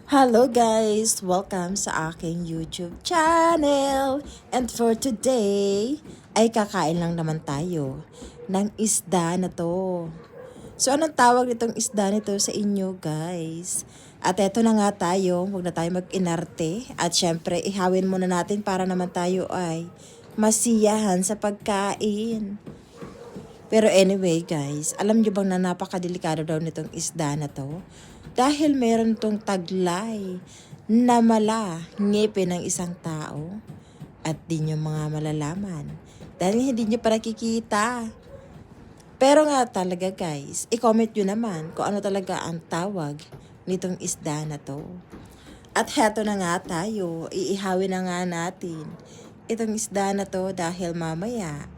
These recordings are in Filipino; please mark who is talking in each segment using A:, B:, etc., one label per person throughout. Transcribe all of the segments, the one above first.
A: Hello guys! Welcome sa aking YouTube channel! And for today, ay kakain lang naman tayo ng isda na to. So anong tawag nitong isda nito sa inyo guys? At eto na nga tayo, huwag na tayo mag-inarte. At syempre, ihawin muna natin para naman tayo ay masiyahan sa pagkain. Pero anyway guys, alam nyo bang na napakadelikado daw nitong isda na to? Dahil meron tong taglay na mala ngipin ng isang tao at di nyo mga malalaman. Dahil hindi nyo pa nakikita. Pero nga talaga guys, i-comment nyo naman kung ano talaga ang tawag nitong isda na to. At heto na nga tayo, iihawin na nga natin itong isda na to dahil mamaya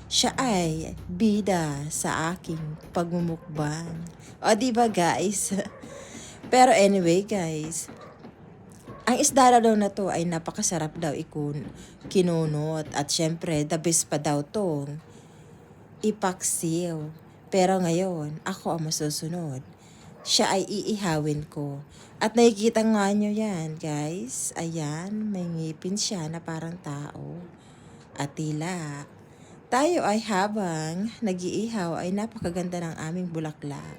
A: siya ay bida sa aking pagmumukbang. O diba guys? Pero anyway guys, ang isda daw na to ay napakasarap daw kinunot. At syempre, the best pa daw tong ipaksiw. Pero ngayon, ako ang masusunod. Siya ay iihawin ko. At nakikita nga nyo yan guys. Ayan, may ngipin siya na parang tao. At tila tayo ay habang nag-iihaw ay napakaganda ng aming bulaklak.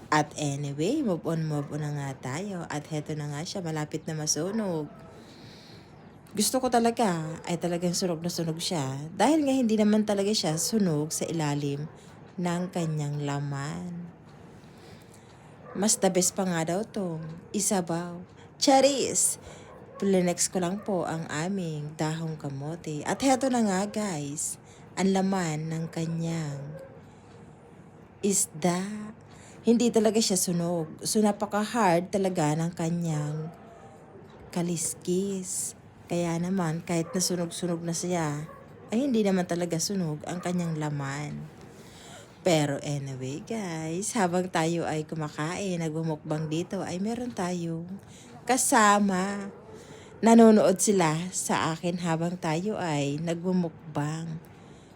A: At anyway, move on na nga tayo. At heto na nga siya, malapit na masunog. Gusto ko talaga ay talagang sunog na sunog siya. Dahil nga hindi naman talaga siya sunog sa ilalim ng kanyang laman. Mas the best pa nga daw to, isabaw. Charis! Plinex ko lang po ang aming dahong kamote. At heto na nga guys, ang laman ng kanyang isda. Hindi talaga siya sunog. So napaka-hard talaga ng kanyang kaliskis. Kaya naman kahit nasunog-sunog na siya, ay hindi naman talaga sunog ang kanyang laman. Pero anyway guys, habang tayo ay kumakain, nagmumukbang dito, ay meron tayong kasama. Nanonood sila sa akin habang tayo ay nagmumukbang.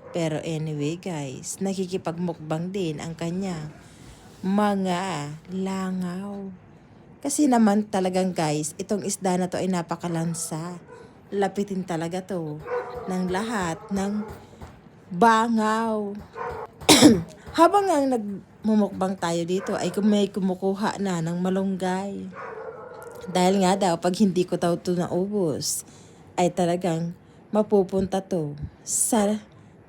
A: Pero anyway guys, nakikipagmukbang din ang kanya mga langaw. Kasi naman talagang guys, itong isda na to ay napakalansa. Lapitin talaga to ng lahat ng bangaw. Habang nga nagmumukbang tayo dito ay may kumukuha na ng malunggay. Dahil nga daw pag hindi ko daw ito naubos ay talagang mapupunta to sa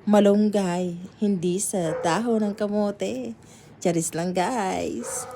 A: malunggay, hindi sa dahon ng kamote. Charis lang guys.